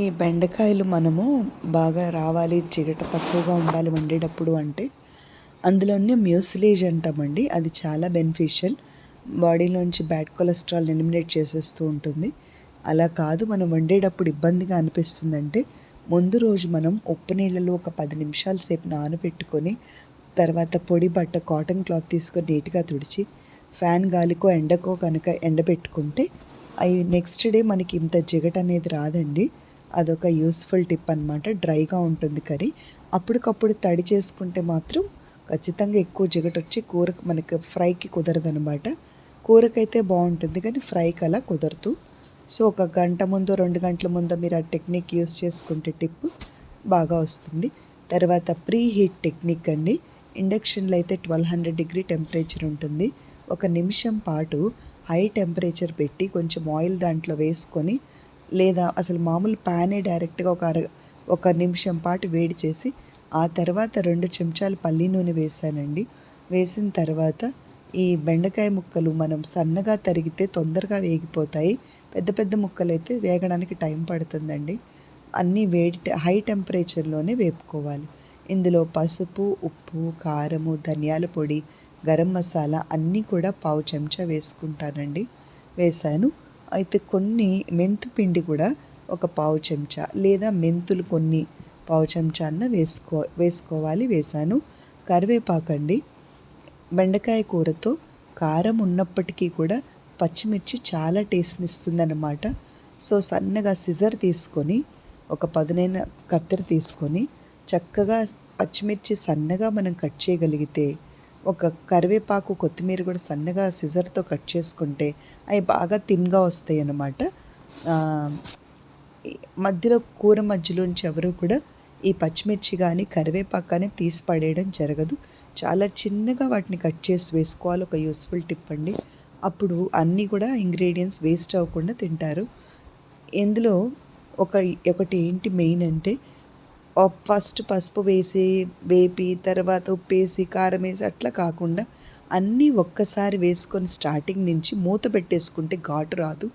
ఈ బెండకాయలు మనము బాగా రావాలి, జిగట తక్కువగా ఉండాలి వండేటప్పుడు అంటే అందులోనే మ్యూసిలేజ్ అంటామండి. అది చాలా బెనిఫిషియల్. బాడీలోంచి బ్యాడ్ కొలెస్ట్రాల్ని ఎలిమినేట్ చేసేస్తూ ఉంటుంది. అలా కాదు, మనం వండేటప్పుడు ఇబ్బందిగా అనిపిస్తుందంటే ముందు రోజు మనం ఉప్పు నీళ్ళలో ఒక 10 నిమిషాల సేపు నానబెట్టుకొని తర్వాత పొడి బట్ట కాటన్ క్లాత్ తీసుకొని నీట్గా తుడిచి ఫ్యాన్ గాలికో ఎండకో కనుక ఎండబెట్టుకుంటే అవి నెక్స్ట్ డే మనకి ఇంత జిగట అనేది రాదండి. అదొక యూస్ఫుల్ టిప్ అనమాట. డ్రైగా ఉంటుంది కర్రీ. అప్పటికప్పుడు తడి చేసుకుంటే మాత్రం ఖచ్చితంగా ఎక్కువ జిగటొచ్చి కూరకు మనకి ఫ్రైకి కుదరదనమాట. కూరకైతే బాగుంటుంది కానీ ఫ్రైకి అలా కుదరదు. సో ఒక గంట ముందో 2 గంటల ముందో మీరు ఆ టెక్నిక్ యూస్ చేసుకుంటే టిప్ బాగా వస్తుంది. తర్వాత ప్రీ హీట్ టెక్నిక్ అండి. ఇండక్షన్లో అయితే 1200 డిగ్రీ టెంపరేచర్ ఉంటుంది. ఒక నిమిషం పాటు హై టెంపరేచర్ పెట్టి కొంచెం ఆయిల్ దాంట్లో వేసుకొని, లేదా అసలు మామూలు ప్యానే డైరెక్ట్గా ఒక నిమిషం పాటు వేడి చేసి ఆ తర్వాత 2 చెంచాలు పల్లి నూనె వేసానండి. వేసిన తర్వాత ఈ బెండకాయ ముక్కలు మనం సన్నగా తరిగితే తొందరగా వేగిపోతాయి. పెద్ద పెద్ద ముక్కలైతే వేగడానికి టైం పడుతుందండి. అన్నీ హై టెంపరేచర్లోనే వేపుకోవాలి. ఇందులో పసుపు, ఉప్పు, కారము, ధనియాల పొడి, గరం మసాలా అన్నీ కూడా పావు చెంచా వేసుకుంటానండి. వేసాను. అయితే కొన్ని మెంతు పిండి కూడా ఒక పావు చెంచా, లేదా మెంతులు కొన్ని పావు చెంచా అన్న వేసుకోవాలి. వేసాను. కరివేపాకండి. బెండకాయ కూరతో కారం ఉన్నప్పటికీ కూడా పచ్చిమిర్చి చాలా టేస్ట్ని ఇస్తుందన్నమాట. సో సన్నగా సిజర్ తీసుకొని, ఒక పదునైన కత్తెర తీసుకొని చక్కగా పచ్చిమిర్చి సన్నగా మనం కట్ చేయగలిగితే, ఒక కరివేపాకు, కొత్తిమీర కూడా సన్నగా సిజర్తో కట్ చేసుకుంటే అవి బాగా థిన్గా వస్తాయి అన్నమాట. మధ్యలో కూర మధ్యలోంచి ఎవరు కూడా ఈ పచ్చిమిర్చి కానీ కరివేపాకు కానీ తీసి పడేయడం జరగదు. చాలా చిన్నగా వాటిని కట్ చేసి వేసుకోవాలి. ఒక యూస్ఫుల్ టిప్ అండి. అప్పుడు అన్నీ కూడా ఇంగ్రీడియంట్స్ వేస్ట్ అవ్వకుండా తింటారు. ఇందులో ఒకటి ఏంటి మెయిన్ అంటే, ఫస్ట్ పసుపు వేసి వేపి తర్వాత ఉప్పేసి కారం వేసి అట్లా కాకుండా అన్నీ ఒక్కసారి వేసుకొని స్టార్టింగ్ నుంచి మూత పెట్టేసుకుంటే ఘాటు రాదు.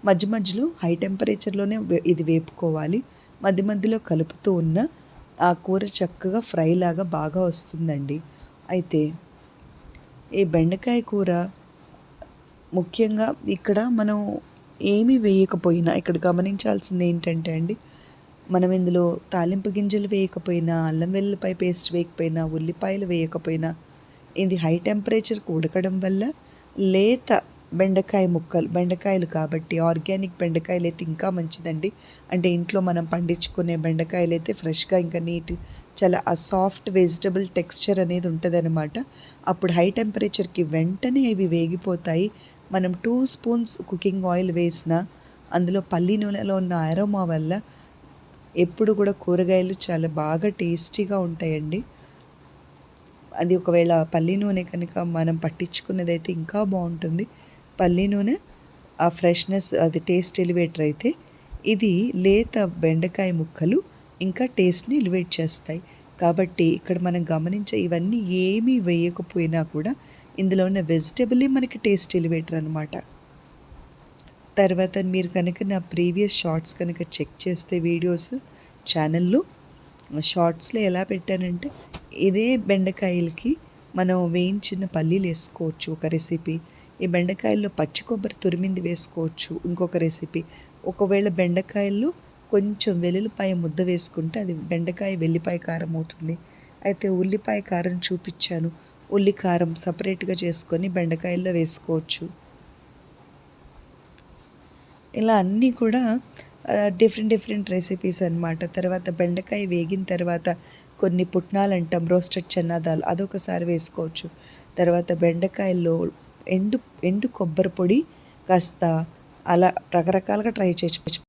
మధ్య మధ్యలో హై టెంపరేచర్లోనే ఇది వేపుకోవాలి. మధ్య మధ్యలో కలుపుతూ ఉన్న ఆ కూర చక్కగా ఫ్రై లాగా బాగా వస్తుందండి. అయితే ఈ బెండకాయ కూర ముఖ్యంగా ఇక్కడ మనం ఏమీ వేయకపోయినా ఇక్కడ గమనించాల్సింది ఏంటంటే అండి, మనం ఇందులో తాలింపు గింజలు వేయకపోయినా, అల్లం వెల్లుల్లిపాయ పేస్ట్ వేయకపోయినా, ఉల్లిపాయలు వేయకపోయినా, ఇది హై టెంపరేచర్కి ఉడకడం వల్ల లేత బెండకాయలు కాబట్టి ఆర్గానిక్ బెండకాయలు అయితే ఇంకా మంచిదండి. అంటే ఇంట్లో మనం పండించుకునే బెండకాయలు అయితే ఫ్రెష్గా ఇంకా నీట్, చాలా ఆ సాఫ్ట్ వెజిటబుల్ టెక్స్చర్ అనేది ఉంటుందన్నమాట. అప్పుడు హై టెంపరేచర్కి వెంటనే ఇవి వేగిపోతాయి. మనం 2 స్పూన్స్ కుకింగ్ ఆయిల్ వేసినా అందులో పల్లి నూనెలో ఉన్న అరోమా వల్ల ఎప్పుడు కూడా కూరగాయలు చాలా బాగా టేస్టీగా ఉంటాయండి. అది ఒకవేళ పల్లి నూనె కనుక మనం పట్టించుకున్నదైతే ఇంకా బాగుంటుంది. పల్లి నూనె ఆ ఫ్రెష్నెస్, అది టేస్ట్ ఎలివేటర్ అయితే, ఇది లేత బెండకాయ ముక్కలు ఇంకా టేస్ట్ని ఎలివేట్ చేస్తాయి. కాబట్టి ఇక్కడ మనం గమనించే ఇవన్నీ ఏమీ వేయకపోయినా కూడా ఇందులో ఉన్న వెజిటబులే మనకి టేస్ట్ ఎలివేటర్ అనమాట. తర్వాత మీరు కనుక నా ప్రీవియస్ షార్ట్స్ కనుక చెక్ చేస్తే వీడియోస్ ఛానల్లో షార్ట్స్లో ఎలా పెట్టానంటే, ఇదే బెండకాయలకి మనం వేయించిన పల్లీలు వేసుకోవచ్చు ఒక రెసిపీ. ఈ బెండకాయల్లో పచ్చి కొబ్బరి తురిమింది వేసుకోవచ్చు ఇంకొక రెసిపీ. ఒకవేళ బెండకాయల్లో కొంచెం వెల్లుల్లిపాయ ముద్ద వేసుకుంటే అది బెండకాయ వెల్లిపాయ కారం అవుతుంది. అయితే ఉల్లిపాయ కారం చూపించాను. ఉల్లి కారం సపరేట్గా చేసుకొని బెండకాయల్లో వేసుకోవచ్చు. ఇలా అన్నీ కూడా డిఫరెంట్ రెసిపీస్ అనమాట. తర్వాత బెండకాయ వేగిన తర్వాత కొన్ని పుట్నాలు అంటాం, రోస్టెడ్ చన్నాదాలు, అదొకసారి వేసుకోవచ్చు. తర్వాత బెండకాయల్లో ఎండు కొబ్బరి పొడి కాస్త అలా రకరకాలుగా ట్రై చేయొచ్చు.